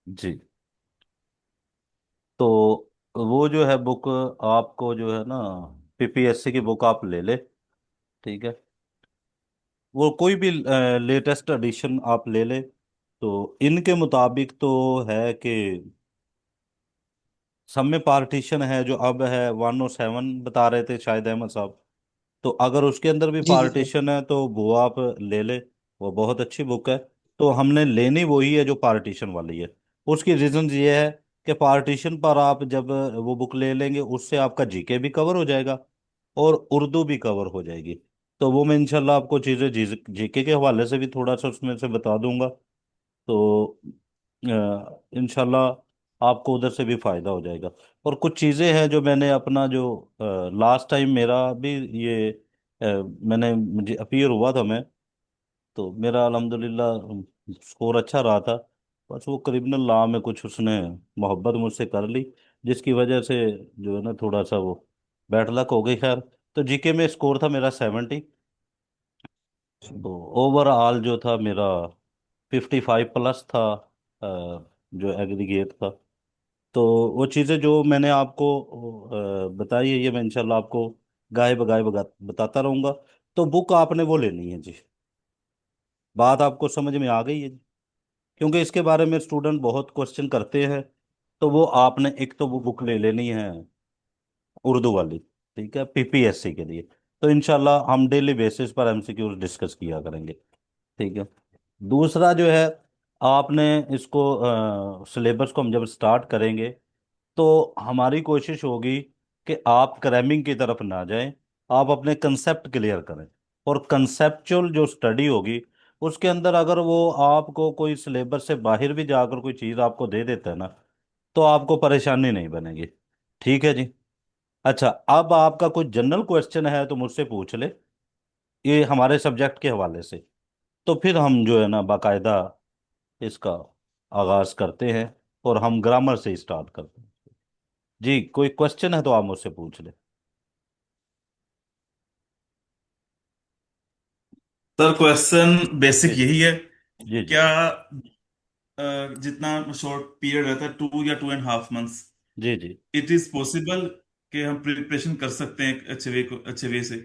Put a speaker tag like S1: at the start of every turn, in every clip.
S1: जी। तो वो जो है बुक, आपको जो है ना, पीपीएससी की बुक आप ले ले। ठीक है। वो कोई भी लेटेस्ट एडिशन आप ले ले। तो इनके मुताबिक तो है कि सब में पार्टीशन है, जो अब है 107 बता रहे थे शायद अहमद साहब। तो अगर उसके अंदर भी
S2: जी जी सर।
S1: पार्टीशन है तो वो आप ले ले। वो बहुत अच्छी बुक है। तो हमने लेनी वही है जो पार्टीशन वाली है। उसकी रीजन ये है कि पार्टीशन पर आप जब वो बुक ले लेंगे, उससे आपका जीके भी कवर हो जाएगा और उर्दू भी कवर हो जाएगी। तो वो मैं इंशाल्लाह आपको चीज़ें जीके के हवाले से भी थोड़ा सा उसमें से बता दूंगा। तो इंशाल्लाह आपको उधर से भी फायदा हो जाएगा। और कुछ चीज़ें हैं जो मैंने अपना जो लास्ट टाइम मेरा भी ये मैंने मुझे अपीयर हुआ था मैं, तो मेरा अल्हम्दुलिल्लाह स्कोर अच्छा रहा था। बस वो करीबन ला में कुछ उसने मोहब्बत मुझसे कर ली, जिसकी वजह से जो है ना थोड़ा सा वो बैड लक हो गई। खैर, तो जीके में स्कोर था मेरा 70। तो ओवरऑल जो था मेरा 55 प्लस था, जो एग्रीगेट था। तो वो चीज़ें जो मैंने आपको बताई है, ये मैं इंशाल्लाह आपको गाए बगाए बताता रहूंगा। तो बुक आपने वो लेनी है जी। बात आपको समझ में आ गई है जी? क्योंकि इसके बारे में स्टूडेंट बहुत क्वेश्चन करते हैं। तो वो आपने एक तो वो बुक ले लेनी है, उर्दू वाली। ठीक है, पीपीएससी के लिए। तो इंशाल्लाह हम डेली बेसिस पर एमसीक्यूज डिस्कस किया करेंगे। ठीक है। दूसरा जो है, आपने इसको सिलेबस को हम जब स्टार्ट करेंगे, तो हमारी कोशिश होगी कि आप क्रैमिंग की तरफ ना जाएं। आप अपने कंसेप्ट क्लियर करें। और कंसेप्चुअल जो स्टडी होगी, उसके अंदर अगर वो आपको कोई सिलेबस से बाहर भी जाकर कोई चीज़ आपको दे देता है ना, तो आपको परेशानी नहीं बनेगी। ठीक है जी। अच्छा, अब आपका कोई जनरल क्वेश्चन है तो मुझसे पूछ ले, ये हमारे सब्जेक्ट के हवाले से। तो फिर हम जो है ना बाकायदा इसका आगाज करते हैं, और हम ग्रामर से स्टार्ट करते हैं। जी, कोई क्वेश्चन है तो आप मुझसे पूछ ले।
S2: सर क्वेश्चन बेसिक
S1: जी
S2: यही है।
S1: जी जी
S2: क्या जितना शॉर्ट पीरियड रहता है, 2 या 2.5 मंथ्स,
S1: जी जी।
S2: इट इज पॉसिबल कि हम प्रिपरेशन कर सकते हैं एक अच्छे वे से?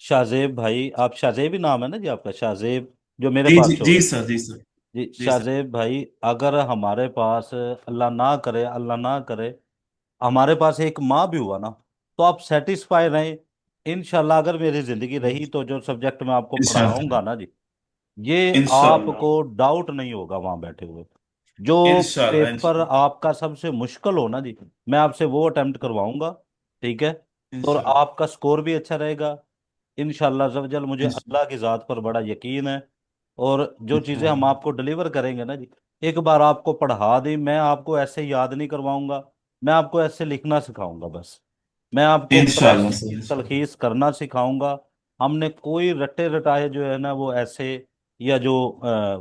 S1: शाहजेब भाई, आप शाहजेब ही नाम है ना जी आपका, शाहजेब, जो मेरे
S2: जी
S1: पास
S2: जी
S1: शो
S2: जी
S1: है।
S2: सर, जी सर।
S1: जी
S2: जी सर।
S1: शाहजेब भाई, अगर हमारे पास अल्लाह ना करे, अल्लाह ना करे, हमारे पास एक माँ भी हुआ ना, तो आप सेटिस्फाई रहें। इंशाल्लाह अगर मेरी जिंदगी रही तो जो सब्जेक्ट मैं आपको
S2: इंशाल्लाह।
S1: पढ़ाऊंगा ना जी, ये
S2: इंशाल्लाह।
S1: आपको डाउट नहीं होगा वहां बैठे हुए। जो
S2: इंशाल्लाह।
S1: पेपर आपका सबसे मुश्किल हो ना जी, मैं आपसे वो अटेम्प्ट करवाऊंगा। ठीक है। तो और
S2: इंशाल्लाह।
S1: आपका स्कोर भी अच्छा रहेगा इंशाल्लाह अज़्ज़वजल। मुझे
S2: इंशाल्लाह।
S1: अल्लाह की ज़ात पर बड़ा यकीन है। और जो चीज़ें हम
S2: इंशाल्लाह।
S1: आपको डिलीवर करेंगे ना जी, एक बार आपको पढ़ा दी, मैं आपको ऐसे याद नहीं करवाऊंगा। मैं आपको ऐसे लिखना सिखाऊंगा बस। मैं आपको
S2: इंशाल्लाह
S1: प्रेस
S2: सर, इंशाल्लाह।
S1: तलखीस करना सिखाऊंगा। हमने कोई रट्टे रटाए जो है ना वो ऐसे, या जो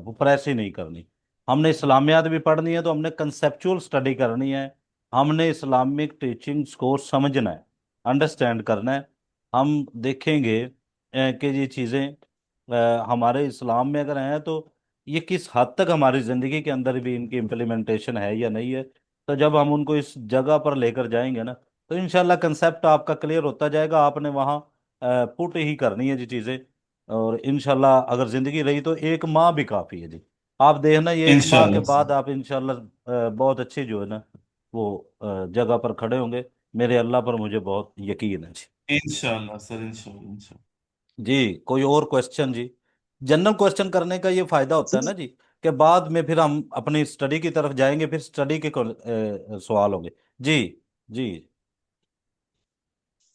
S1: वो प्रेस ही नहीं करनी। हमने इस्लामियात भी पढ़नी है तो हमने कंसेप्चुअल स्टडी करनी है। हमने इस्लामिक टीचिंग्स को समझना है, अंडरस्टैंड करना है। हम देखेंगे कि ये चीज़ें हमारे इस्लाम में अगर हैं तो ये किस हद तक हमारी ज़िंदगी के अंदर भी इनकी इम्प्लीमेंटेशन है या नहीं है। तो जब हम उनको इस जगह पर लेकर जाएंगे ना, तो इंशाल्लाह कंसेप्ट आपका क्लियर होता जाएगा। आपने वहाँ पुट ही करनी है जी चीज़ें। और इंशाल्लाह अगर ज़िंदगी रही तो एक माह भी काफ़ी है जी। आप देखना, ये एक माह के
S2: इंशाल्लाह
S1: बाद
S2: सर।
S1: आप इंशाल्लाह बहुत अच्छी जो है ना वो जगह पर खड़े होंगे। मेरे अल्लाह पर मुझे बहुत यकीन है जी।
S2: इंशाल्लाह सर, इंशाल्लाह, इंशाल्लाह।
S1: जी, कोई और क्वेश्चन जी? जनरल क्वेश्चन करने का ये फायदा होता है ना जी, कि बाद में फिर हम अपनी स्टडी की तरफ जाएंगे, फिर स्टडी के सवाल होंगे। जी जी।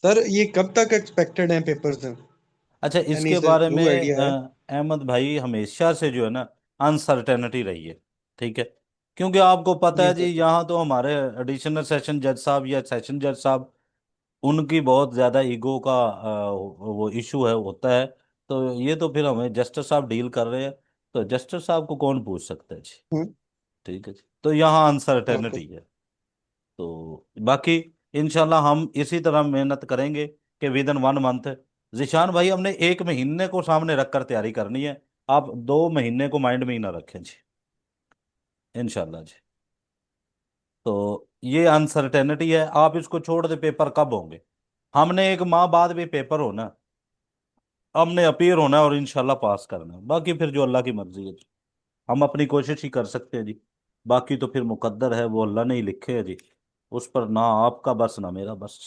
S3: सर ये कब तक एक्सपेक्टेड हैं पेपर्स?
S1: अच्छा,
S3: एनी
S1: इसके
S3: सर
S1: बारे
S3: क्लू
S1: में
S3: आइडिया है?
S1: अहमद भाई, हमेशा से जो है ना अनसर्टेनिटी रही है। ठीक है। क्योंकि आपको पता
S3: जी
S1: है जी,
S3: सर।
S1: यहाँ तो हमारे एडिशनल सेशन जज साहब या सेशन जज साहब, उनकी बहुत ज्यादा ईगो का वो इशू है, होता है। तो ये तो फिर हमें जस्टिस साहब डील कर रहे हैं। तो जस्टिस साहब को कौन पूछ सकता है जी?
S3: हम्म।
S1: ठीक है जी। तो यहाँ
S3: ओके।
S1: अनसर्टेनिटी है। तो बाकी इंशाल्लाह हम इसी तरह मेहनत करेंगे कि विद इन 1 मंथ। जिशान भाई, हमने 1 महीने को सामने रखकर तैयारी करनी है। आप 2 महीने को माइंड में ही ना रखें जी। इंशाल्लाह जी। तो ये अनसर्टेनिटी है, आप इसको छोड़ दे, पेपर कब होंगे? हमने एक माह बाद भी पेपर होना, हमने अपीयर होना है और इंशाल्लाह पास करना है, बाकी फिर जो अल्लाह की मर्जी है जी। हम अपनी कोशिश ही कर सकते हैं जी, बाकी तो फिर मुकद्दर है, वो अल्लाह ने ही लिखे है जी। उस पर ना आपका बस ना मेरा बस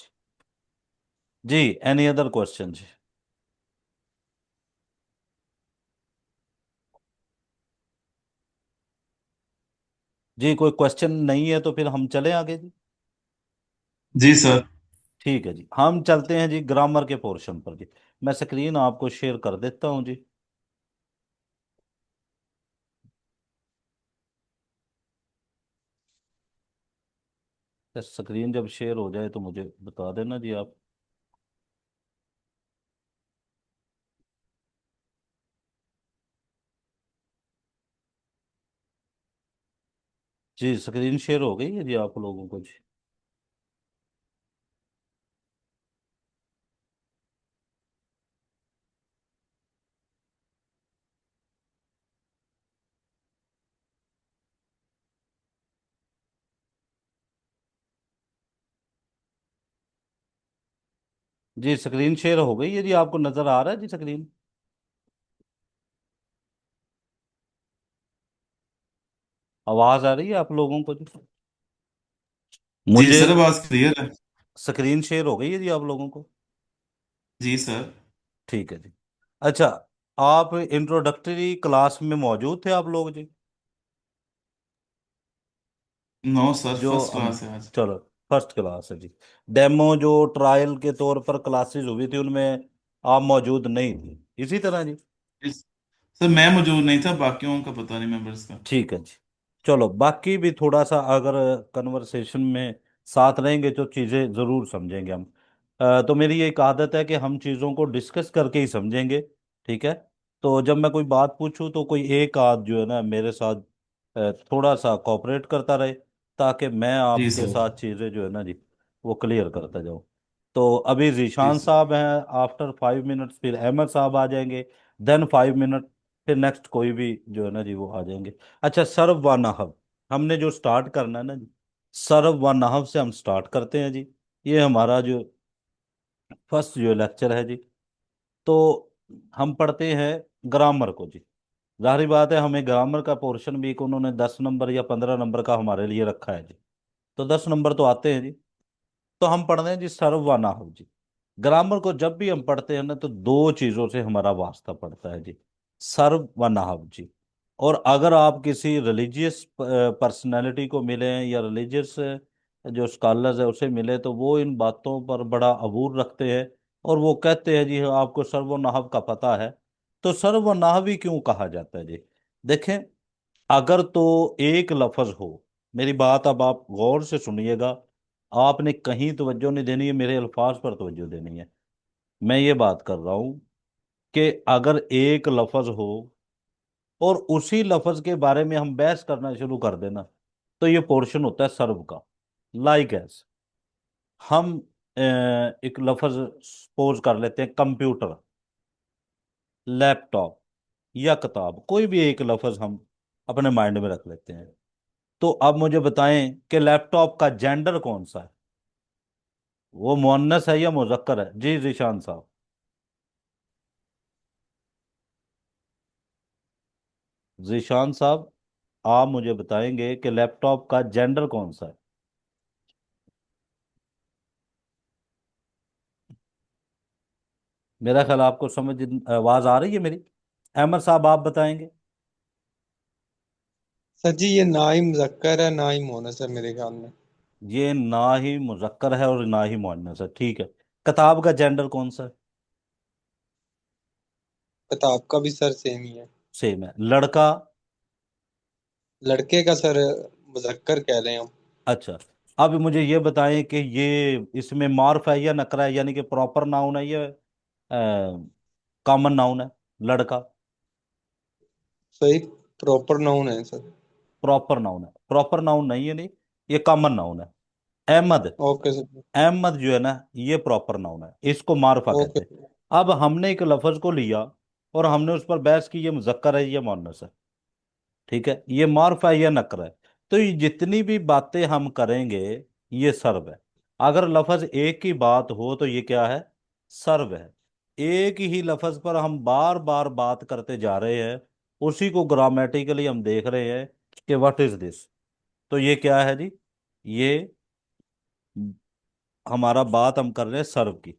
S1: जी। एनी अदर क्वेश्चन जी? जी कोई क्वेश्चन नहीं है तो फिर हम चलें आगे जी।
S2: जी सर।
S1: ठीक है जी, हम चलते हैं जी ग्रामर के पोर्शन पर जी। मैं स्क्रीन आपको शेयर कर देता हूँ जी। स्क्रीन जब शेयर हो जाए तो मुझे बता देना जी आप। जी स्क्रीन शेयर हो गई है जी आप लोगों को जी? जी स्क्रीन शेयर हो गई है जी, आपको नजर आ रहा है जी स्क्रीन? आवाज आ रही है आप लोगों को जी?
S2: जी
S1: मुझे
S2: सर, आवाज क्लियर है।
S1: स्क्रीन शेयर हो गई है जी आप लोगों को?
S2: जी सर।
S1: ठीक है जी। अच्छा, आप इंट्रोडक्टरी क्लास में मौजूद थे आप लोग जी?
S2: नो सर,
S1: जो
S2: फर्स्ट
S1: हम,
S2: क्लास है आज।
S1: चलो फर्स्ट क्लास है जी। डेमो जो ट्रायल के तौर पर क्लासेस हुई थी उनमें आप मौजूद नहीं थी, इसी तरह जी?
S2: इस- सर मैं मौजूद नहीं था, बाकियों का पता नहीं मेंबर्स का।
S1: ठीक है जी। चलो बाकी भी थोड़ा सा अगर कन्वर्सेशन में साथ रहेंगे तो चीज़ें ज़रूर समझेंगे हम। तो मेरी एक आदत है कि हम चीज़ों को डिस्कस करके ही समझेंगे। ठीक है। तो जब मैं कोई बात पूछूं तो कोई एक आध जो है ना मेरे साथ थोड़ा सा कोऑपरेट करता रहे, ताकि मैं
S2: जी
S1: आपके
S2: सर।
S1: साथ चीज़ें जो है ना जी वो क्लियर करता जाऊं। तो अभी
S2: जी
S1: जीशान
S2: सर।
S1: साहब हैं, आफ्टर 5 मिनट्स फिर अहमद साहब आ जाएंगे, देन 5 मिनट, फिर नेक्स्ट कोई भी जो है ना जी वो आ जाएंगे। अच्छा, सर्व व नाहव हमने जो स्टार्ट करना है ना जी, सर्व व नाहव से हम स्टार्ट करते हैं जी। ये हमारा जो फर्स्ट जो लेक्चर है जी। तो हम पढ़ते हैं ग्रामर को जी। जाहिर बात है हमें ग्रामर का पोर्शन भी एक उन्होंने 10 नंबर या 15 नंबर का हमारे लिए रखा है जी, तो 10 नंबर तो आते हैं जी। तो हम पढ़ रहे हैं जी सर्व व नाहव जी। ग्रामर को जब भी हम पढ़ते हैं ना तो दो चीजों से हमारा वास्ता पड़ता है जी, सर्व व नाहव जी। और अगर आप किसी रिलीजियस पर्सनालिटी को मिले या रिलीजियस जो स्कॉलर्स है उसे मिले तो वो इन बातों पर बड़ा अबूर रखते हैं, और वो कहते हैं जी आपको सर्व व नाहव का पता है। तो सर्व व नाहव ही क्यों कहा जाता है जी? देखें, अगर तो एक लफ्ज हो, मेरी बात अब आप गौर से सुनिएगा, आपने कहीं तवज्जो नहीं देनी है, मेरे अल्फाज पर तवज्जो देनी है। मैं ये बात कर रहा हूं कि अगर एक लफ्ज हो और उसी लफ्ज के बारे में हम बहस करना शुरू कर देना, तो ये पोर्शन होता है सर्व का। लाइक एस हम एक लफ्ज सपोज कर लेते हैं, कंप्यूटर, लैपटॉप या किताब, कोई भी एक लफ्ज हम अपने माइंड में रख लेते हैं। तो अब मुझे बताएं कि लैपटॉप का जेंडर कौन सा है? वो मुअन्नस है या मुजक्कर है जी जिशान साहब? जिशान साहब, आप मुझे बताएंगे कि लैपटॉप का जेंडर कौन सा है? मेरा ख्याल आपको समझ, आवाज आ रही है मेरी? अहमद साहब आप बताएंगे।
S3: सर जी ये ना ही मुजक्कर है ना ही मोनस है मेरे ख्याल में।
S1: ये ना ही मुजक्कर है और ना ही मुअन्नस है, ठीक है। किताब का जेंडर कौन सा है?
S3: किताब का भी सर सेम ही है।
S1: सेम है। लड़का?
S3: लड़के का सर मुजक्कर कह रहे हैं हम।
S1: अच्छा, अब मुझे ये बताएं कि ये इसमें मार्फ है या नकरा है, यानी कि प्रॉपर नाउन है या कॉमन नाउन है लड़का?
S3: सही, प्रॉपर नाउन है सर।
S1: प्रॉपर नाउन है, प्रॉपर नाउन नहीं है नहीं, ये कॉमन नाउन है। Ahmad,
S3: okay sir.
S1: अहमद जो है ना ये प्रॉपर नाउन है, इसको मारुफा कहते
S3: ओके।
S1: हैं। अब हमने एक लफ्ज को लिया और हमने उस पर बहस की ये मुजक्कर है या मुअन्नस है। ठीक है, ये मार्फ है या नकर है। तो ये जितनी भी बातें हम करेंगे ये सर्व है। अगर लफज एक की बात हो तो ये क्या है, सर्व है। एक ही लफज पर हम बार बार बात करते जा रहे हैं, उसी को ग्रामेटिकली हम देख रहे हैं कि व्हाट इज दिस, तो ये क्या है जी, ये हमारा बात हम कर रहे हैं सर्व की।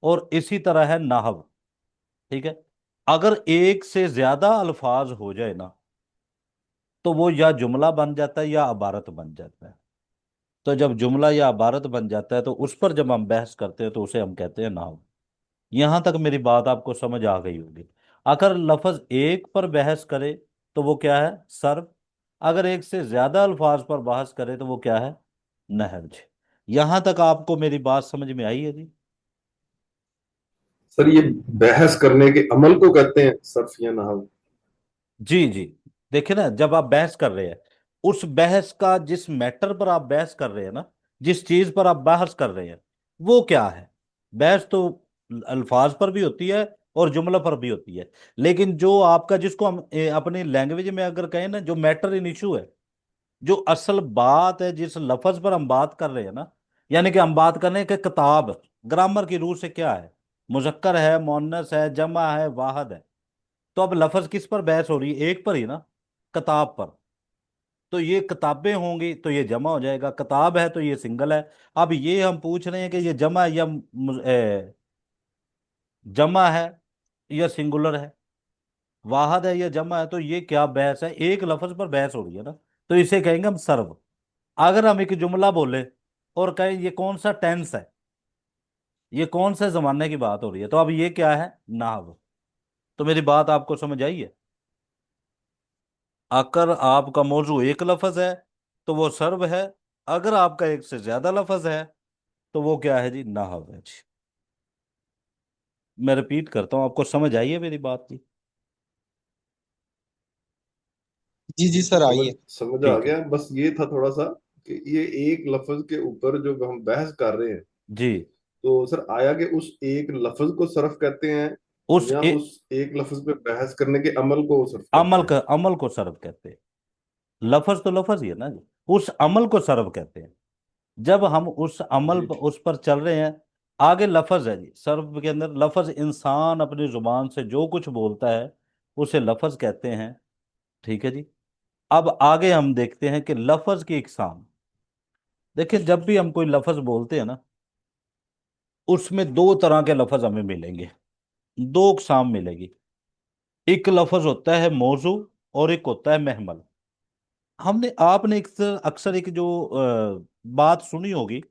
S1: और इसी तरह है नाहव। ठीक है, अगर एक से ज्यादा अल्फाज हो जाए ना, तो वो या जुमला बन जाता है या इबारत बन जाता है। तो जब जुमला या इबारत बन जाता है तो उस पर जब हम बहस करते हैं तो उसे हम कहते हैं नाहव। यहां तक मेरी बात आपको समझ आ गई होगी। अगर लफज एक पर बहस करे तो वो क्या है, सर्व। अगर एक से ज्यादा अल्फाज पर बहस करे तो वो क्या है, नहज। यहां तक आपको मेरी बात समझ में आई है जी।
S4: सर ये बहस करने के अमल को कहते हैं सर्फ या नहव?
S1: जी जी। देखिए ना, जब आप बहस कर रहे हैं, उस बहस का जिस मैटर पर आप बहस कर रहे हैं ना, जिस चीज पर आप बहस कर रहे हैं, वो क्या है। बहस तो अल्फाज पर भी होती है और जुमला पर भी होती है। लेकिन जो आपका, जिसको हम अपनी लैंग्वेज में अगर कहें ना, जो मैटर इन इशू है, जो असल बात है, जिस लफज पर हम बात कर रहे हैं ना, यानी कि हम बात कर रहे हैं कि किताब, ग्रामर की रूल से क्या है, मुजक्कर है, मुअन्नस है, जमा है, वाहद है। तो अब लफज किस पर बहस हो रही है, एक पर ही ना, किताब पर। तो ये किताबें होंगी तो ये जमा हो जाएगा, किताब है तो ये सिंगल है। अब ये हम पूछ रहे हैं कि ये जमा है या जमा है या सिंगुलर है, वाहद है या जमा है, तो ये क्या बहस है, एक लफज पर बहस हो रही है ना। तो इसे कहेंगे हम सर्व। अगर हम एक जुमला बोले और कहें ये कौन सा टेंस है, ये कौन से जमाने की बात हो रही है, तो अब ये क्या है, नाहव। तो मेरी बात आपको समझ आई है। अगर आपका मौजू एक लफज है तो वो सर्व है। अगर आपका एक से ज्यादा लफज है तो वो क्या है जी, नाहव है जी। मैं रिपीट करता हूं, आपको समझ आई है मेरी बात जी।
S3: जी जी सर,
S4: समझ
S3: आइए।
S4: समझ आ
S1: ठीक है
S4: गया, बस ये था थोड़ा सा कि ये एक लफ्ज के ऊपर जो हम बहस कर रहे हैं,
S1: जी।
S4: तो सर आया कि उस एक लफ्ज को सर्फ कहते हैं
S1: उस
S4: या उस एक लफ्ज पे बहस करने के अमल को सर्फ कहते
S1: अमल
S4: हैं?
S1: का, अमल को सर्व कहते हैं। लफज तो लफज ही है ना जी, उस अमल को सर्व कहते हैं। जब हम उस अमल
S4: जी
S1: उस पर चल रहे हैं। आगे लफज है जी, सर्व के अंदर लफज, इंसान अपनी जुबान से जो कुछ बोलता है उसे लफज कहते हैं। ठीक है जी। अब आगे हम देखते हैं कि लफज की इकसाम। देखिए, जब भी हम कोई लफज बोलते हैं ना, उसमें दो तरह के लफज हमें मिलेंगे, दो इकसाम मिलेगी। एक लफज होता है मौजू और एक होता है महमल। हमने आपने अक्सर एक जो बात सुनी होगी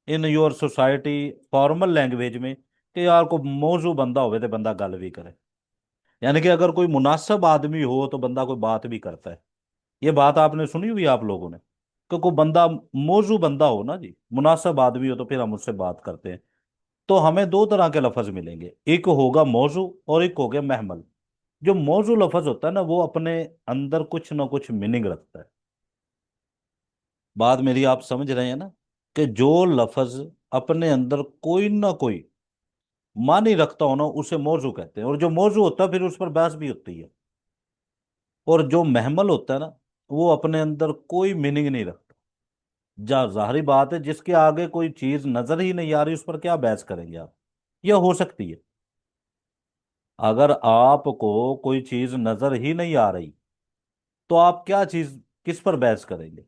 S1: in your society, formal language में, कि यार को मौजू बंदा होवे तो बंदा गल भी करे। यानी कि अगर कोई मुनासिब आदमी हो तो बंदा कोई बात भी करता है। ये बात आपने सुनी हुई आप लोगों ने, कि कोई बंदा मौजू बंदा हो ना जी, मुनासिब आदमी हो, तो फिर हम उससे बात करते हैं। तो हमें दो तरह के लफज मिलेंगे, एक होगा मौजू और एक हो गया महमल। जो मौजू लफज होता है ना, वो अपने अंदर कुछ ना कुछ मीनिंग रखता है। बात मेरी आप समझ रहे हैं ना, कि जो लफज अपने अंदर कोई ना कोई मानी रखता हो ना, उसे मौजू कहते हैं। और जो मौजू होता है फिर उस पर बहस भी होती है। और जो महमल होता है ना, वो अपने अंदर कोई मीनिंग नहीं रखता। जा जाहिर बात है, जिसके आगे कोई चीज नजर ही नहीं आ रही उस पर क्या बहस करेंगे आप। यह हो सकती है, अगर आपको कोई चीज नजर ही नहीं आ रही तो आप क्या चीज, किस पर बहस करेंगे।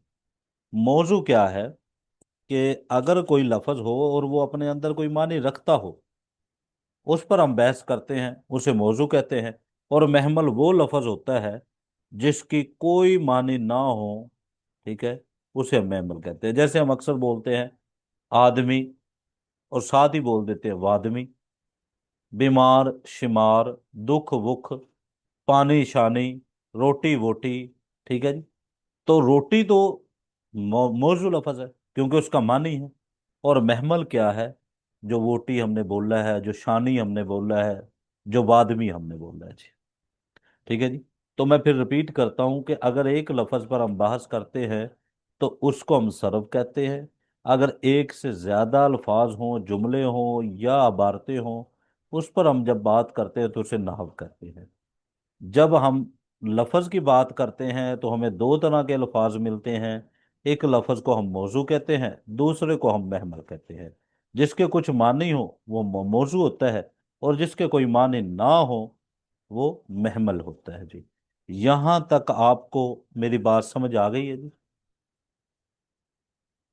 S1: मौजू क्या है, कि अगर कोई लफज हो और वो अपने अंदर कोई मानी रखता हो, उस पर हम बहस करते हैं, उसे मौजू कहते हैं। और महमल वो लफज होता है जिसकी कोई मानी ना हो, ठीक है, उसे हम महमल कहते हैं। जैसे हम अक्सर बोलते हैं आदमी, और साथ ही बोल देते हैं वादमी, बीमार शिमार, दुख वुख, पानी शानी, रोटी वोटी। ठीक है जी। तो रोटी तो मौजू लफज है क्योंकि उसका मानी है। और महमल क्या है, जो वोटी हमने बोला है, जो शानी हमने बोला है, जो वादमी हमने बोला है जी। ठीक है जी। तो मैं फिर रिपीट करता हूं कि अगर एक लफज पर हम बहस करते हैं तो उसको हम सरफ कहते हैं। अगर एक से ज्यादा अल्फाज हों, जुमले हों या इबारतें हों, उस पर हम जब बात करते हैं तो उसे नहव कहते हैं। जब हम लफ्ज की बात करते हैं तो हमें दो तरह के अल्फाज मिलते हैं। एक लफ्ज को हम मौजू कहते हैं, दूसरे को हम महमल कहते हैं। जिसके कुछ मानी हो वो मौजू होता है, और जिसके कोई मानी ना हो वो महमल होता है जी। यहां तक आपको मेरी बात समझ आ गई है जी?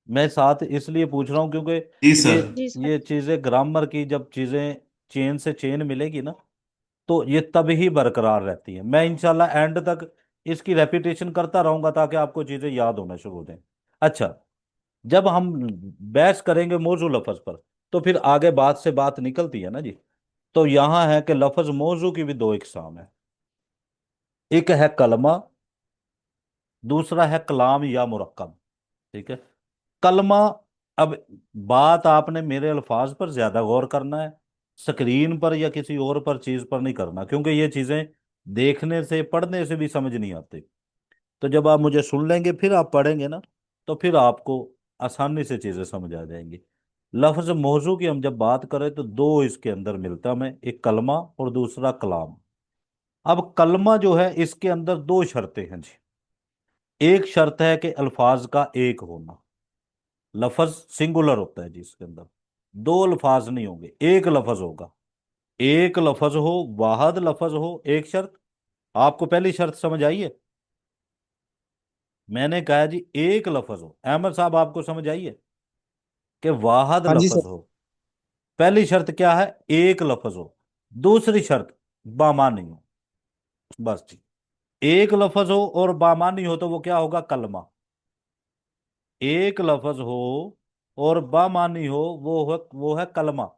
S1: मैं साथ इसलिए पूछ रहा हूं क्योंकि
S2: जी
S1: ये
S2: सर।
S5: जी सर।
S1: ये चीजें ग्रामर की, जब चीजें चेन से चेन मिलेगी ना, तो ये तब ही बरकरार रहती है। मैं इंशाल्लाह एंड तक इसकी रेपिटेशन करता रहूंगा ताकि आपको चीजें याद होना शुरू हो जाए। अच्छा, जब हम बहस करेंगे मौजू लफ्ज पर, तो फिर आगे बात से बात निकलती है ना जी। तो यहां है कि लफ्ज मौजू की भी दो इकसाम है। एक है कलमा, दूसरा है कलाम या मुरक्कब। ठीक है। कलमा, अब बात आपने मेरे अल्फाज पर ज्यादा गौर करना है, स्क्रीन पर या किसी और पर चीज पर नहीं करना, क्योंकि ये चीजें देखने से पढ़ने से भी समझ नहीं आती। तो जब आप मुझे सुन लेंगे फिर आप पढ़ेंगे ना, तो फिर आपको आसानी से चीजें समझ आ जाएंगी। लफ्ज मौजू की हम जब बात करें तो दो इसके अंदर मिलता है हमें, एक कलमा और दूसरा कलाम। अब कलमा जो है इसके अंदर दो शर्तें हैं जी। एक शर्त है कि अल्फाज का एक होना, लफज सिंगुलर होता है जी इसके अंदर, दो अल्फाज नहीं होंगे, एक लफज होगा। एक लफज हो, वाहद लफज हो, एक शर्त। आपको पहली शर्त समझ आई है? मैंने कहा जी एक लफज हो। अहमद साहब आपको समझ आई है कि वाहद
S3: हाँ जी
S1: लफज
S3: सर।
S1: हो? पहली शर्त क्या है? एक लफज हो। दूसरी शर्त बामानी हो। बस जी। एक लफज हो और बामानी हो तो वो क्या होगा? कलमा। एक लफज हो और बामानी हो वो है कलमा।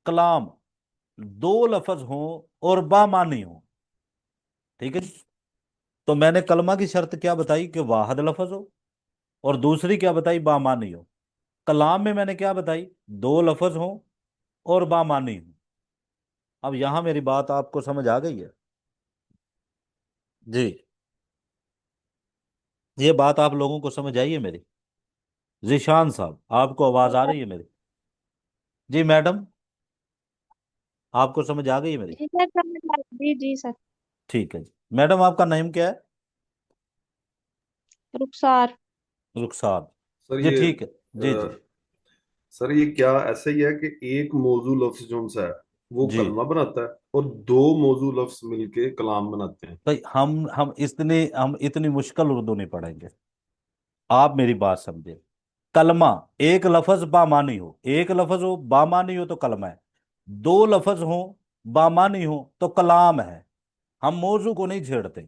S1: कलाम। दो लफज हो और बामानी हो। ठीक है जी। तो मैंने कलमा की शर्त क्या बताई कि वाहद लफज हो, और दूसरी क्या बताई? बामानी हो। कलाम में मैंने क्या बताई? दो लफज हो और बामानी हो। अब यहां मेरी बात आपको समझ आ गई है जी? ये बात आप लोगों को समझ आई है मेरी? जिशान साहब आपको आवाज आ रही है मेरी? जी मैडम, आपको समझ आ गई है मेरी?
S5: जी सर, समझ आ जी जी सर।
S1: ठीक है जी। मैडम आपका नाम क्या है?
S5: रुखसार।
S1: रुखसार।
S4: सर
S1: जी
S4: ये
S1: ठीक है। जी जी।
S4: सर ये क्या ऐसा ही है कि एक मौजू लफ्ज जो सा है वो
S1: जी
S4: कलमा बनाता है और दो मौजू लफ्ज मिलके कलाम बनाते हैं?
S1: भाई, हम इतनी मुश्किल उर्दू नहीं पढ़ेंगे। आप मेरी बात समझे। कलमा, एक लफज बामानी हो, एक लफज हो बामानी हो तो कलमा है। दो लफज हो बामानी हो तो कलाम है। हम मौजू को नहीं छेड़ते।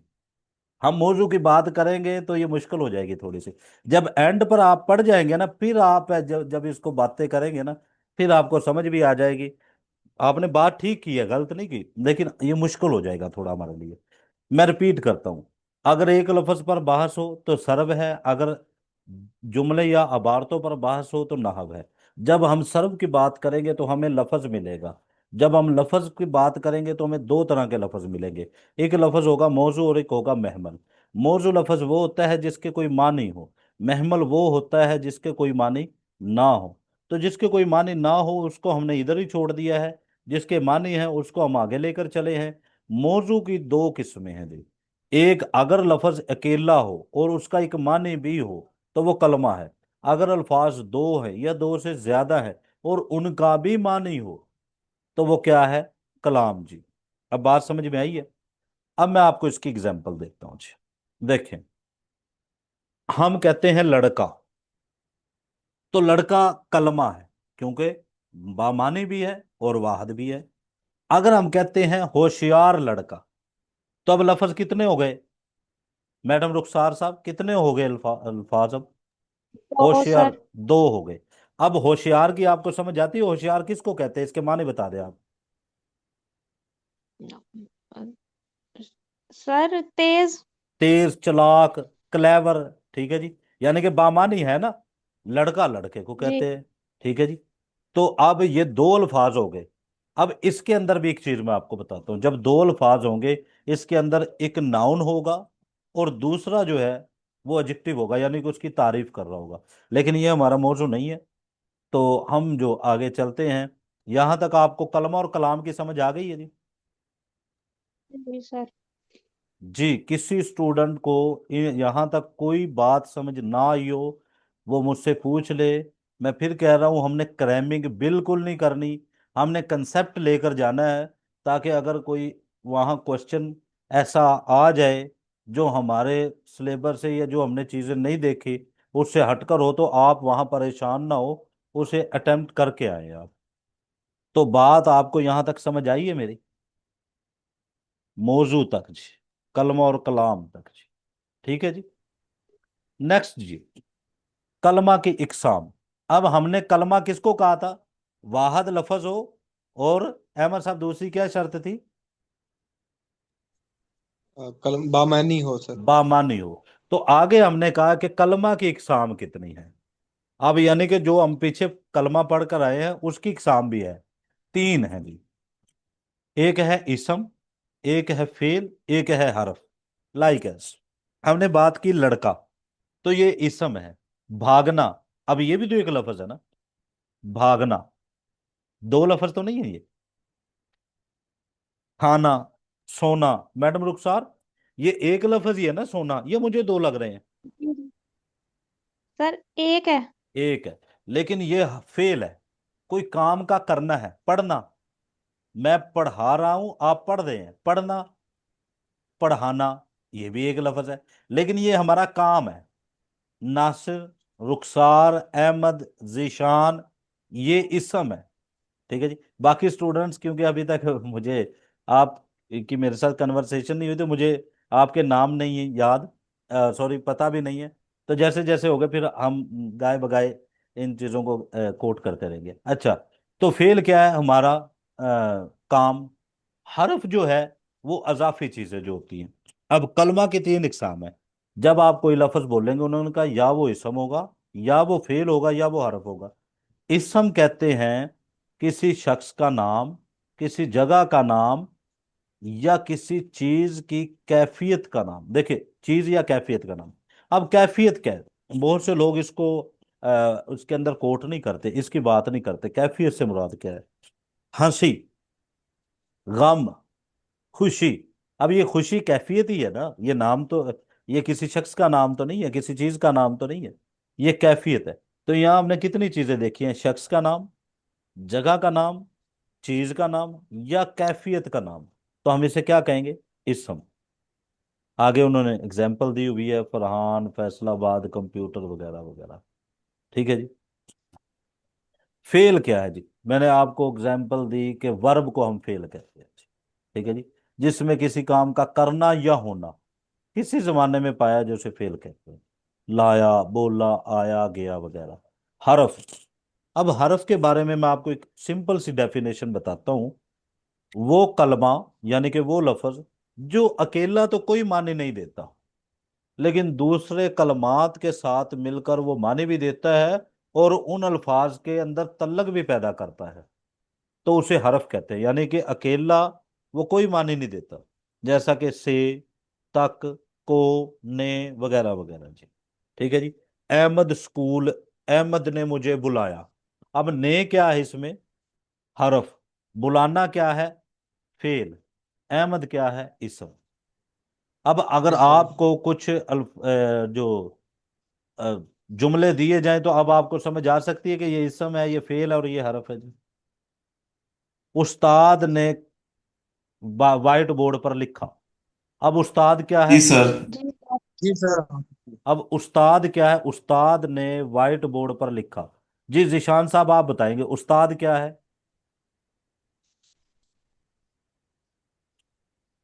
S1: हम मौजू की बात करेंगे तो ये मुश्किल हो जाएगी थोड़ी सी। जब एंड पर आप पढ़ जाएंगे ना, फिर आप जब जब इसको बातें करेंगे ना, फिर आपको समझ भी आ जाएगी। आपने बात ठीक की है, गलत नहीं की, लेकिन ये मुश्किल हो जाएगा थोड़ा हमारे लिए। मैं रिपीट करता हूं। अगर एक लफ्ज पर बहस हो तो सर्व है, अगर जुमले या अबारतों पर बहस हो तो नहव है। जब हम सर्व की बात करेंगे तो हमें लफ्ज मिलेगा। जब हम लफ्ज की बात करेंगे तो हमें दो तरह के लफ्ज मिलेंगे। एक लफ्ज होगा मौजू और एक होगा महमल। मौजू लफ्ज वो होता है जिसके कोई मानी हो। महमल वो होता है जिसके कोई मानी ना हो। तो जिसके कोई मानी ना हो उसको हमने इधर ही छोड़ दिया है, जिसके मानी है उसको हम आगे लेकर चले हैं। मौजू की दो किस्में हैं जी। एक, अगर लफज अकेला हो और उसका एक मानी भी हो तो वो कलमा है। अगर अल्फाज दो है या दो से ज्यादा है और उनका भी मानी हो तो वो क्या है? कलाम जी। अब बात समझ में आई है? अब मैं आपको इसकी एग्जांपल देता हूं जी। देखें, हम कहते हैं लड़का, तो लड़का कलमा है, क्योंकि बामानी भी है और वाहद भी है। अगर हम कहते हैं होशियार लड़का, तो अब लफज कितने हो गए? मैडम रुखसार साहब कितने हो गए अल्फाज अब?
S5: तो
S1: होशियार
S5: सर,
S1: दो हो गए। अब होशियार की आपको समझ आती है? होशियार किसको कहते हैं, इसके माने बता दें आप।
S5: सर तेज।
S1: तेज, चालाक, क्लेवर। ठीक है जी। यानी कि बामानी है ना, लड़का लड़के को
S5: जी।
S1: कहते हैं। ठीक है जी। तो अब ये दो अल्फाज हो गए। अब इसके अंदर भी एक चीज मैं आपको बताता हूं। जब दो अल्फाज होंगे, इसके अंदर एक नाउन होगा और दूसरा जो है वो एडजेक्टिव होगा, यानी कि उसकी तारीफ कर रहा होगा। लेकिन ये हमारा मौजू नहीं है, तो हम जो आगे चलते हैं। यहां तक आपको कलमा और कलाम की समझ आ गई है जी?
S5: जी सर।
S1: जी, किसी स्टूडेंट को यहाँ तक कोई बात समझ ना आई हो, वो मुझसे पूछ ले। मैं फिर कह रहा हूँ, हमने क्रैमिंग बिल्कुल नहीं करनी, हमने कंसेप्ट लेकर जाना है, ताकि अगर कोई वहाँ क्वेश्चन ऐसा आ जाए जो हमारे सिलेबस से या जो हमने चीज़ें नहीं देखी उससे हटकर हो, तो आप वहाँ परेशान ना हो, उसे अटेम्प्ट करके आए आप। तो बात आपको यहाँ तक समझ आई है मेरी? मौजू तक जी, कलम और कलाम तक जी। ठीक है जी। नेक्स्ट जी, कलमा की इकसाम। अब हमने कलमा किसको कहा था? वाहद लफज हो, और अहमद साहब दूसरी क्या शर्त थी?
S3: कलम बामानी हो सर।
S1: बामानी हो। तो आगे हमने कहा कि कलमा की इकसाम कितनी है। अब यानी कि जो हम पीछे कलमा पढ़कर आए हैं उसकी इकसाम भी है, तीन है जी। एक है इसम, एक है फेल, एक है हरफ। लाइक एस, हमने बात की लड़का, तो ये इसम है। भागना, अब ये भी तो एक लफ्ज है ना, भागना, दो लफ्ज तो नहीं है ये। खाना, सोना, मैडम रुखसार, ये एक लफ्ज ही है ना सोना, ये मुझे दो लग रहे हैं।
S5: जी, जी। सर एक है।
S1: एक है, लेकिन ये फेल है। कोई काम का करना है, पढ़ना, मैं पढ़ा रहा हूं, आप पढ़ रहे हैं, पढ़ना, पढ़ाना, ये भी एक लफ्ज है, लेकिन ये हमारा काम है। नासिर, रुखसार, अहमद, जीशान, ये इसम है। ठीक है जी। बाकी स्टूडेंट्स, क्योंकि अभी तक मुझे आप की मेरे साथ कन्वर्सेशन नहीं हुई, तो मुझे आपके नाम नहीं है याद, सॉरी पता भी नहीं है। तो जैसे जैसे हो गए फिर हम गाए बगाए इन चीज़ों को कोट करते रहेंगे। अच्छा, तो फेल क्या है हमारा? काम। हर्फ जो है वो अजाफी चीज़ें जो होती हैं। अब कलमा की तीन इकसाम है। जब आप कोई लफ्ज बोलेंगे, उन्होंने कहा या वो इसम होगा, या वो फेल होगा, या वो हर्फ होगा। इसम कहते हैं किसी शख्स का नाम, किसी जगह का नाम, या किसी चीज की कैफियत का नाम। देखिए, चीज या कैफियत का नाम। अब कैफियत क्या है? बहुत से लोग इसको उसके अंदर कोट नहीं करते, इसकी बात नहीं करते। कैफियत से मुराद क्या है? हंसी, गम, खुशी। अब ये खुशी कैफियत ही है ना, ये नाम तो, ये किसी शख्स का नाम तो नहीं है, किसी चीज का नाम तो नहीं है, ये कैफियत है। तो यहाँ हमने कितनी चीजें देखी हैं? शख्स का नाम, जगह का नाम, चीज का नाम, या कैफियत का नाम। तो हम इसे क्या कहेंगे? इसम। आगे उन्होंने एग्जाम्पल दी हुई है, फरहान, फैसलाबाद, कंप्यूटर वगैरह वगैरह। ठीक है जी। फेल क्या है जी? मैंने आपको एग्जाम्पल दी कि वर्ब को हम फेल कहते हैं। ठीक है जी, जिसमें किसी काम का करना या होना किसी जमाने में पाया, जो उसे फेल कहते हैं। लाया, बोला, आया, गया वगैरह। हरफ। अब हरफ के बारे में मैं आपको एक सिंपल सी डेफिनेशन बताता हूं। वो कलमा, यानी कि वो लफ्ज जो अकेला तो कोई माने नहीं देता, लेकिन दूसरे कलमात के साथ मिलकर वो माने भी देता है, और उन अल्फाज के अंदर तल्लक भी पैदा करता है, तो उसे हरफ कहते हैं। यानी कि अकेला वो कोई माने नहीं देता, जैसा कि से, तक, को, ने वगैरह वगैरह जी। ठीक है जी। अहमद स्कूल, अहमद ने मुझे बुलाया। अब ने क्या है इसमें? हरफ। बुलाना क्या है? फेल। अहमद क्या है? इसम। अब अगर
S3: इसम।
S1: आपको कुछ जो अ, जुमले दिए जाएं, तो अब आपको समझ आ सकती है कि ये इसम है, ये फेल है, और ये हरफ है जी। उस्ताद ने व्हाइट बोर्ड पर लिखा। अब उस्ताद क्या है?
S2: जी सर।
S5: जी सर।
S3: जी सर।
S1: अब उस्ताद क्या है? उस्ताद ने व्हाइट बोर्ड पर लिखा। जी जिशान साहब, आप बताएंगे उस्ताद क्या है?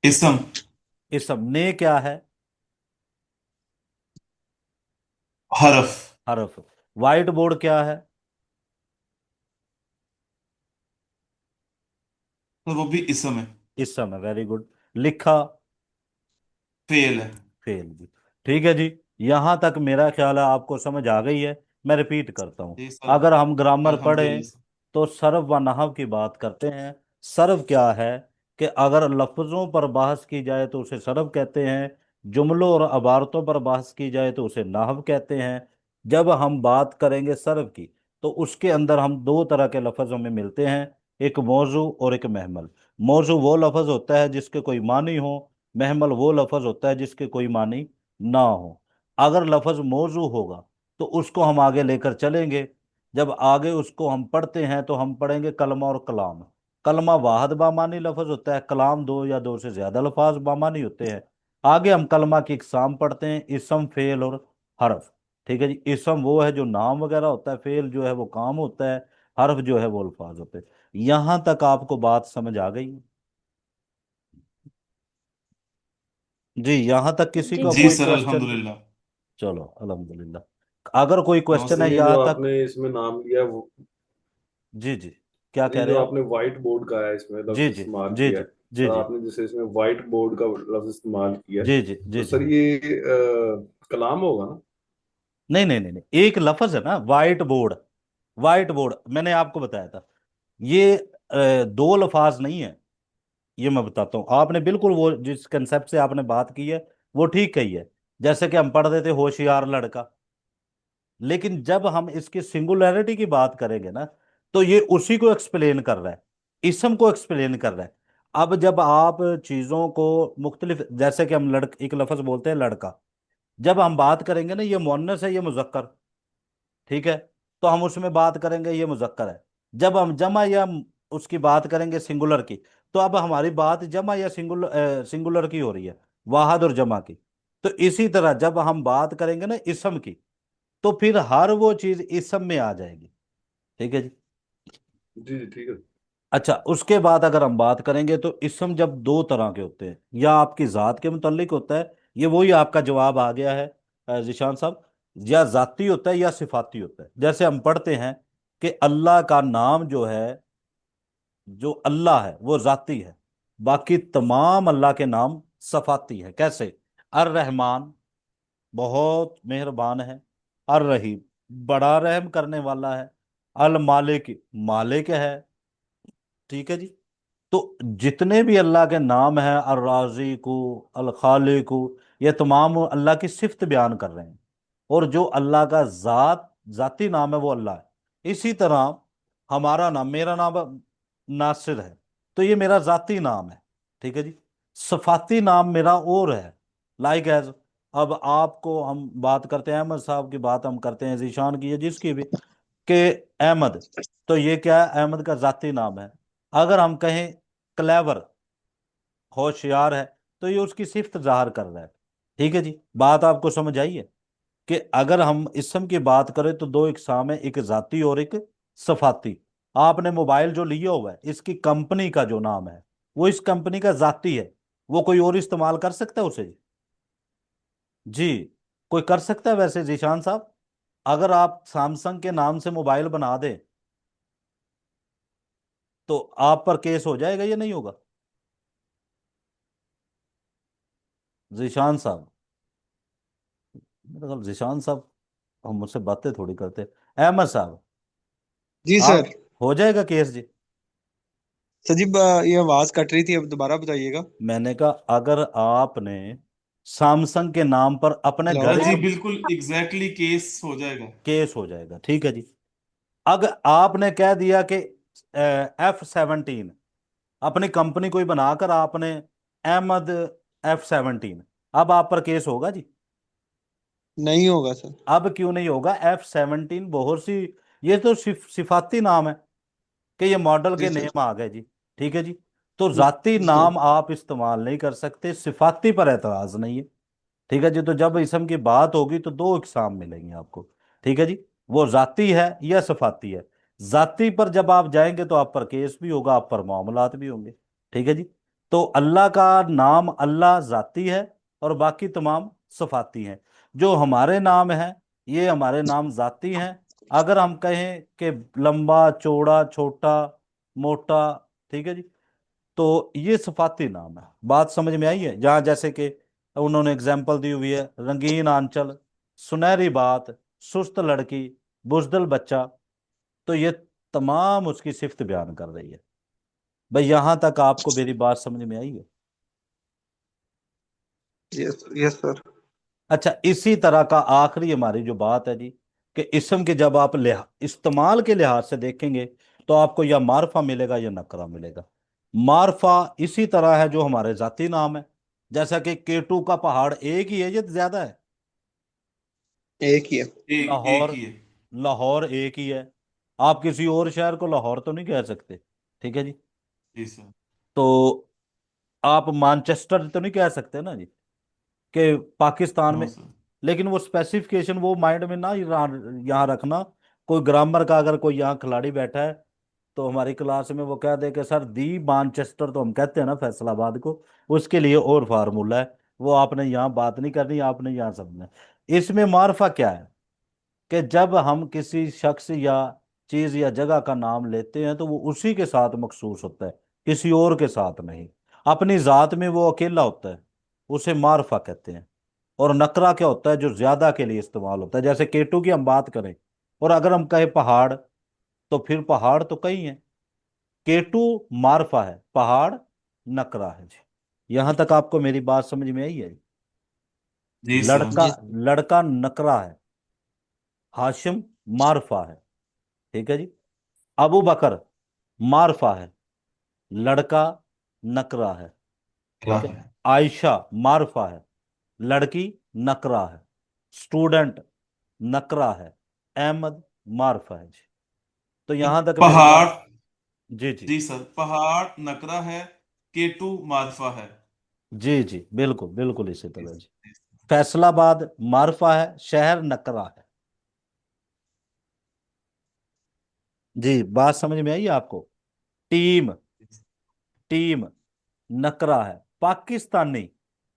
S2: इसम।
S1: इसम। ने क्या है?
S2: हरफ।
S1: हरफ। व्हाइट बोर्ड क्या है?
S2: तो वो भी इसम है।
S1: इसम है, वेरी गुड। लिखा?
S2: फेल है।
S1: फेल जी। ठीक है जी। यहां तक मेरा ख्याल है आपको समझ आ गई है। मैं रिपीट करता हूं।
S2: जी सर।
S1: अगर हम ग्रामर पढ़ें,
S2: अल्हम्दुलिल्लाह।
S1: तो सर्व व नहव की बात करते हैं। सर्व क्या है? कि अगर लफ्जों पर बहस की जाए तो उसे सर्व कहते हैं, जुमलों और अबारतों पर बहस की जाए तो उसे नाहव कहते हैं। जब हम बात करेंगे सर्व की, तो उसके अंदर हम दो तरह के लफ्ज हमें मिलते हैं, एक मौजू और एक महमल। मौजू वो लफ्ज होता है जिसके कोई मानी हो, महमल वो लफ्ज होता है जिसके कोई मानी ना हो। अगर लफ्ज मौजू होगा तो उसको हम आगे लेकर चलेंगे। जब आगे उसको हम पढ़ते हैं तो हम पढ़ेंगे कलमा और कलाम। कलमा वाहद बामानी लफ्ज होता है, कलाम दो या दो से ज्यादा अल्फाज बामानी होते हैं। आगे हम कलमा की इकसाम पढ़ते हैं, इसम, फेल और हर्फ। ठीक है जी। इसम वो है जो नाम वगैरह होता है, फेल जो है वो काम होता है, हर्फ जो है वो अल्फाज होते हैं। यहां तक आपको बात समझ आ गई? जी, यहां तक किसी
S5: जी
S1: का
S2: जी
S1: कोई
S5: सर।
S2: Sir,
S1: question?
S2: अल्हम्दुलिल्लाह।
S1: चलो अल्हम्दुलिल्लाह। अगर कोई
S4: हाँ
S1: क्वेश्चन है
S4: सर, ये
S1: यहाँ
S4: जो
S1: तक।
S4: आपने इसमें नाम लिया है वो,
S1: जी जी, क्या
S4: ये
S1: कह रहे
S4: जो
S1: हैं आप?
S4: आपने व्हाइट बोर्ड का है इसमें
S1: जी
S4: लफ्ज
S1: जी
S4: इस्तेमाल
S1: जी
S4: किया
S1: जी
S4: है,
S1: जी
S4: सर
S1: जी
S4: आपने जैसे इसमें व्हाइट बोर्ड का लफ्ज इस्तेमाल किया है,
S1: जी जी
S4: तो
S1: जी जी।
S4: सर ये कलाम होगा ना?
S1: नहीं नहीं नहीं नहीं, एक लफ्ज है ना वाइट बोर्ड। वाइट बोर्ड मैंने आपको बताया था। ये दो लफाज नहीं है। ये मैं बताता हूँ, आपने बिल्कुल वो जिस कंसेप्ट से आपने बात की है वो ठीक कही है। जैसे कि हम पढ़ देते होशियार लड़का, लेकिन जब हम इसकी सिंगुलैरिटी की बात करेंगे ना, तो ये उसी को एक्सप्लेन कर रहा है, इसम को एक्सप्लेन कर रहा है। अब जब आप चीजों को मुख्तलिफ, जैसे कि हम एक लफ्ज बोलते हैं लड़का, जब हम बात करेंगे ना ये मुअन्नस है ये मुजक्कर, ठीक है, तो हम उसमें बात करेंगे ये मुजक्कर है। जब हम जमा या उसकी बात करेंगे सिंगुलर की, तो अब हमारी बात जमा या सिंगुलर की हो रही है, वाहद और जमा की। तो इसी तरह जब हम बात करेंगे ना इसम की, तो फिर हर वो चीज इसम में आ जाएगी। ठीक है जी।
S4: जी जी ठीक है।
S1: अच्छा, उसके बाद अगर हम बात करेंगे तो इसम जब दो तरह के होते हैं, या आपकी जात के मुतल्लिक होता है, ये वही आपका जवाब आ गया है जिशान साहब, या जाती होता है या सिफाती होता है। जैसे हम पढ़ते हैं कि अल्लाह का नाम जो है, जो अल्लाह है वो जाती है, बाकी तमाम अल्लाह के नाम सफाती है। कैसे? अर रहमान, बहुत मेहरबान है। अर रहीम, बड़ा रहम करने वाला है। अल मालिक, मालिक है। ठीक है जी। तो जितने भी अल्लाह के नाम हैं, अल राजी को, अल खालिकु, ये तमाम अल्लाह की सिफत बयान कर रहे हैं। और जो अल्लाह का जाती नाम है वो अल्लाह है। इसी तरह हमारा नाम, मेरा नाम नासिर है, तो ये मेरा जाती नाम है। ठीक है जी। सफाती नाम मेरा और है, लाइक एज। अब आपको हम बात करते हैं, अहमद साहब की बात हम करते हैं, जीशान की या जिसकी भी, कि अहमद, तो ये क्या है? अहमद का जाती नाम है। अगर हम कहें क्लेवर, होशियार है, तो ये उसकी सिफ्त जाहिर कर रहा है। ठीक है जी। बात आपको समझ आई है कि अगर हम इसम की बात करें तो दो इकसाम है, एक जाती और एक सफाती। आपने मोबाइल जो लिया हुआ है, इसकी कंपनी का जो नाम है वो इस कंपनी का जाती है, वो कोई और इस्तेमाल कर सकता है उसे? जी, कोई कर सकता है वैसे जीशान साहब? अगर आप सैमसंग के नाम से मोबाइल बना दें तो आप पर केस हो जाएगा या नहीं होगा जीशान साहब? मेरा ख्याल जीशान साहब हम मुझसे बातें थोड़ी करते। अहमद साहब,
S3: जी
S1: आप,
S3: सर।
S1: हो जाएगा केस जी?
S3: सर जी, ये आवाज कट रही थी, अब दोबारा बताइएगा।
S1: मैंने कहा अगर आपने सैमसंग के नाम पर अपने
S3: हेलो।
S1: घर
S2: जी
S1: का,
S2: बिल्कुल एग्जैक्टली केस हो जाएगा।
S1: केस हो जाएगा। ठीक है जी। अगर आपने कह दिया कि F-17, अपनी कंपनी कोई बनाकर आपने अहमद F-17, अब आप पर केस होगा जी?
S3: नहीं होगा सर।
S1: अब क्यों नहीं होगा? F-17 बहुत सी, ये तो सिफाती नाम है कि ये मॉडल
S3: जी
S1: के
S3: सर।
S1: नेम आ गए जी। ठीक है जी। तो
S3: जी
S1: जाती
S3: सर।
S1: नाम आप इस्तेमाल नहीं कर सकते, सिफाती पर एतराज नहीं है। ठीक है जी। तो जब इसम की बात होगी तो दो इकसाम मिलेंगे आपको। ठीक है जी। वो जाती है या सफाती है। जाती पर जब आप जाएंगे तो आप पर केस भी होगा, आप पर मामलात भी होंगे। ठीक है जी। तो अल्लाह का नाम अल्लाह जाती है और बाकी तमाम सफाती हैं। जो हमारे नाम हैं, ये हमारे नाम जाती हैं। अगर हम कहें कि लंबा, चौड़ा, छोटा, मोटा, ठीक है जी, तो ये सफाती नाम है। बात समझ में आई है? जहां जैसे कि उन्होंने एग्जाम्पल दी हुई है, रंगीन आंचल, सुनहरी बात, सुस्त लड़की, बुजदिल बच्चा, तो ये तमाम उसकी सिफ्त बयान कर रही है। भाई यहां तक आपको मेरी बात समझ में आई है?
S3: Yes yes sir.
S1: अच्छा, इसी तरह का आखिरी हमारी जो बात है जी, कि इसम के जब आप इस्तेमाल के लिहाज से देखेंगे तो आपको या मारफा मिलेगा या नकरा मिलेगा। मारफा इसी तरह है जो हमारे जाती नाम है, जैसा कि केटू का पहाड़ एक ही है या ज्यादा है?
S3: एक ही है।
S2: एक
S1: लाहौर,
S2: ही है।
S1: लाहौर एक ही है। आप किसी और शहर को लाहौर तो नहीं कह सकते, ठीक है जी।
S2: जी सर।
S1: तो आप मानचेस्टर तो नहीं कह सकते ना जी, कि पाकिस्तान
S2: नो
S1: में।
S2: सर।
S1: लेकिन वो स्पेसिफिकेशन वो माइंड में ना यहाँ रखना। कोई ग्रामर का अगर कोई यहाँ खिलाड़ी बैठा है तो हमारी क्लास में वो कह दे कि सर दी मानचेस्टर, तो हम कहते हैं ना फैसलाबाद को, उसके लिए और फार्मूला है। वो आपने यहाँ बात नहीं करनी, आपने यहाँ समझना है। इसमें मार्फा क्या है कि जब हम किसी शख्स या चीज या जगह का नाम लेते हैं तो वो उसी के साथ मखसूस होता है, किसी और के साथ नहीं। अपनी जात में वो अकेला होता है, उसे मार्फा कहते हैं। और नकरा क्या होता है? जो ज्यादा के लिए इस्तेमाल होता है। जैसे केटू की हम बात करें और अगर हम कहें पहाड़, तो फिर पहाड़ तो कई हैं। केटू मार्फा है, पहाड़ नकरा है जी। यहां तक आपको मेरी बात समझ में आई है?
S2: जी सर।
S1: लड़का,
S3: जी।
S1: लड़का नकरा है, हाशिम मारफा है, ठीक है जी। अबू बकर मारफा है, लड़का नकरा है,
S2: क्या
S1: ठीक है।
S2: है?
S1: आयशा मारफा है, लड़की नकरा है। स्टूडेंट नकरा है, अहमद मारफा है जी। तो
S2: तो
S1: यहां तक मेरी
S2: पहाड़।
S1: बात। जी जी।
S2: जी सर, पहाड़ नकरा है, केटू मारफा है।
S1: जी जी, बिल्कुल बिल्कुल इसी
S2: जी
S1: तरह जी।
S2: सर। जी
S1: फैसलाबाद मारफा है, शहर नकरा है। जी, बात समझ में आई आपको? Team,
S2: sir.
S1: टीम नकरा है, पाकिस्तानी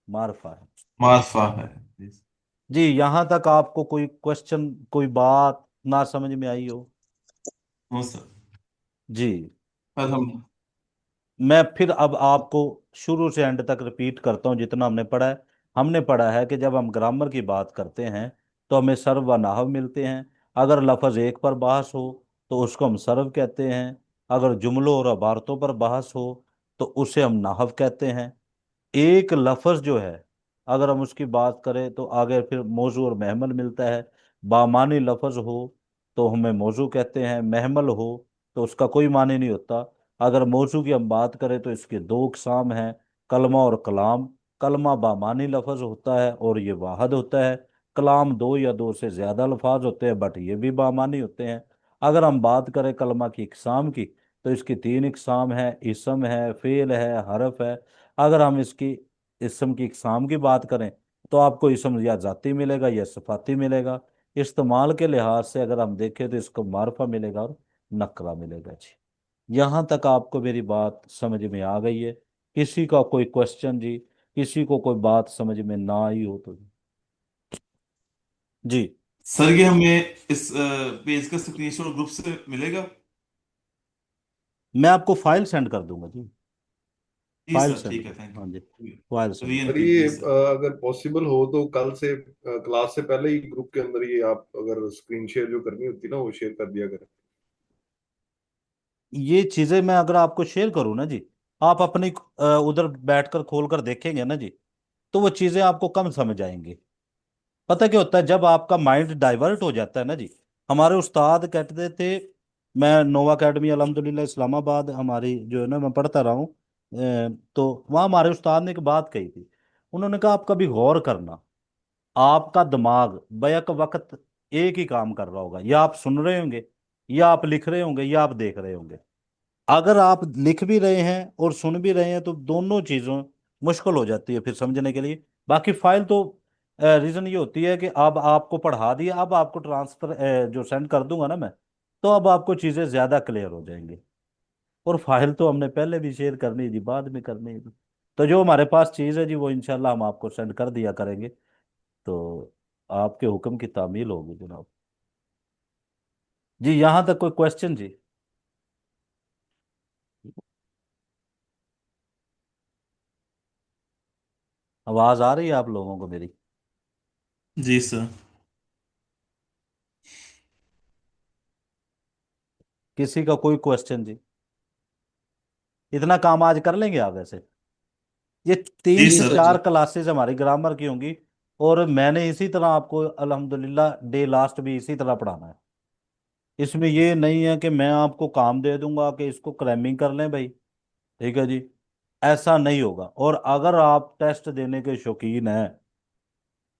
S1: मारफा है।
S2: मारफा है। जी सर।
S1: जी, यहां तक आपको कोई क्वेश्चन, कोई बात ना समझ में आई हो?
S2: No sir.
S1: जी।
S2: पर हम।
S1: मैं फिर अब आपको शुरू से एंड तक रिपीट करता हूँ जितना हमने पढ़ा है। हमने पढ़ा है कि जब हम ग्रामर की बात करते हैं तो हमें सर्व व नाहव मिलते हैं। अगर लफज एक पर बहस हो तो उसको हम सर्व कहते हैं। अगर जुमलों और इबारतों पर बहस हो तो उसे हम नाहव कहते हैं। एक लफ्ज जो है, अगर हम उसकी बात करें तो आगे फिर मौजू और महमल मिलता है। बामानी लफ्ज हो तो हमें मौजू कहते हैं, महमल हो तो उसका कोई मानी नहीं होता। अगर मौजू की हम बात करें तो इसके दो अक़साम हैं, कलमा और कलाम। कलमा बामानी लफ्ज होता है और ये वाहद होता है। कलाम दो या दो से ज्यादा अल्फाज होते हैं बट ये भी बामानी होते हैं। अगर हम बात करें कलमा की इकसाम की तो इसकी तीन इकसाम है, इसम है, फेल है, हरफ है। अगर हम इसकी इसम की इकसाम की बात करें तो आपको इसम या जाती मिलेगा या सिफाती मिलेगा। इस्तेमाल के लिहाज से अगर हम देखें तो इसको मारफा मिलेगा और नकरा मिलेगा जी। यहाँ तक आपको मेरी बात समझ में आ गई है? किसी का कोई क्वेश्चन जी? किसी को कोई बात समझ में ना आई हो तो जी।
S2: सर ये हमें इस पेज का स्क्रीनशॉट ग्रुप से मिलेगा?
S1: मैं आपको फाइल सेंड कर दूंगा जी।
S2: जी
S1: फाइल
S2: सर,
S1: सेंड
S2: ठीक है,
S1: कर,
S2: थैंक
S1: हाँ जी,
S2: यू।
S1: फाइल सेंड कर।
S4: पर
S2: रीएनफी,
S4: ये
S2: जी सर।
S4: अगर पॉसिबल हो तो कल से क्लास से पहले ही ग्रुप के अंदर ये आप अगर स्क्रीन शेयर जो करनी होती है ना वो शेयर कर दिया करें।
S1: ये चीजें मैं अगर आपको शेयर करूँ ना जी, आप अपनी उधर बैठकर खोल कर देखेंगे ना जी, तो वो चीजें आपको कम समझ आएंगी। पता क्या होता है जब आपका माइंड डाइवर्ट हो जाता है ना जी। हमारे उस्ताद कहते थे, मैं नोवा अकेडमी अल्हम्दुलिल्लाह इस्लामाबाद हमारी जो है ना, मैं पढ़ता रहा हूँ। तो वहाँ हमारे उस्ताद ने एक बात कही थी। उन्होंने कहा आप कभी गौर करना, आपका दिमाग बैक वक्त एक ही काम कर रहा होगा, या आप सुन रहे होंगे, या आप लिख रहे होंगे, या आप देख रहे होंगे। अगर आप लिख भी रहे हैं और सुन भी रहे हैं तो दोनों चीजों मुश्किल हो जाती है फिर समझने के लिए। बाकी फाइल तो रीजन ये होती है कि अब आपको पढ़ा दिया, अब आपको ट्रांसफर जो सेंड कर दूंगा ना मैं, तो अब आपको चीजें ज्यादा क्लियर हो जाएंगी। और फाइल तो हमने पहले भी शेयर करनी थी, बाद में करनी थी। तो जो हमारे पास चीज है जी वो इंशाल्लाह हम आपको सेंड कर दिया करेंगे। तो आपके हुक्म की तामील होगी जनाब। जी, यहाँ तक कोई क्वेश्चन जी? आवाज आ रही है आप लोगों को मेरी?
S2: जी सर।
S1: किसी का कोई क्वेश्चन जी? इतना काम आज कर लेंगे आप वैसे? ये
S2: जी
S1: तीन या
S2: सर।
S1: चार क्लासेस हमारी ग्रामर की होंगी। और मैंने इसी तरह आपको अल्हम्दुलिल्लाह डे लास्ट भी इसी तरह पढ़ाना है। इसमें ये नहीं है कि मैं आपको काम दे दूंगा कि इसको क्रैमिंग कर लें भाई, ठीक है जी, ऐसा नहीं होगा। और अगर आप टेस्ट देने के शौकीन हैं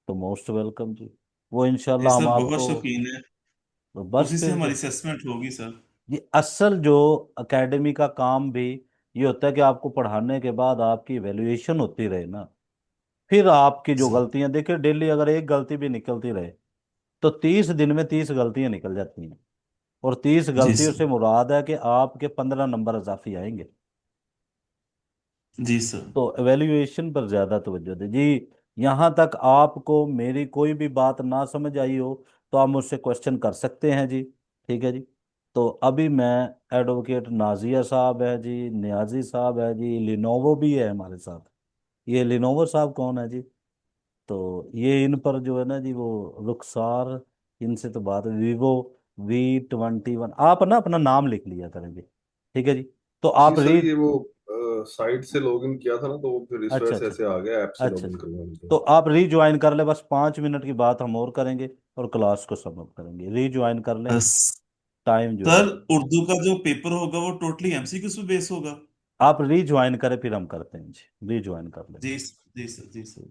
S1: तो मोस्ट वेलकम जी। वो
S2: जी
S1: इंशाल्लाह हम
S2: सर, बहुत
S1: आपको,
S2: शौकीन है।
S1: तो बस
S2: उसी से
S1: फिर
S2: हमारी असेसमेंट होगी सर।
S1: ये असल जो एकेडमी का काम भी ये होता है कि आपको पढ़ाने के बाद आपकी इवेल्युएशन होती रहे ना। फिर आपकी जो
S2: सर
S1: गलतियां, देखिए डेली अगर एक गलती भी निकलती रहे तो 30 दिन में 30 गलतियां निकल जाती हैं। और 30 गलतियों
S2: जी
S1: से मुराद है कि आपके 15 नंबर इजाफी आएंगे।
S2: सर।
S1: तो एवेल्युएशन पर ज्यादा तवज्जो दें जी। यहाँ तक आपको मेरी कोई भी बात ना समझ आई हो तो आप मुझसे क्वेश्चन कर सकते हैं जी। ठीक है जी। तो अभी मैं, एडवोकेट नाजिया साहब है जी, नियाजी साहब है जी, लिनोवो भी है हमारे साथ। ये लिनोवो साहब कौन है जी? तो ये इन पर जो है ना जी वो रुखसार, इनसे तो बात, वीवो V21, आप ना अपना नाम लिख लिया करेंगे। ठीक है जी। तो
S4: जी
S1: आप
S4: सर,
S1: री
S4: ये वो साइट से लॉगिन किया था ना, तो वो फिर इस वजह
S1: अच्छा
S4: से
S1: अच्छा
S4: ऐसे आ गया, ऐप से
S1: अच्छा
S4: लॉगिन
S1: जी।
S4: करना मुझे।
S1: तो आप रीज्वाइन कर ले, बस 5 मिनट की बात हम और करेंगे और क्लास को सबमिट करेंगे। रीज्वाइन कर लें,
S2: बस
S1: टाइम जो है।
S2: सर, उर्दू का जो पेपर होगा वो टोटली एमसीक्यू पे बेस होगा।
S1: आप रीज्वाइन करें फिर हम करते हैं जी, रीज्वाइन कर
S2: जी
S1: लें।
S2: जी सर, जी सर।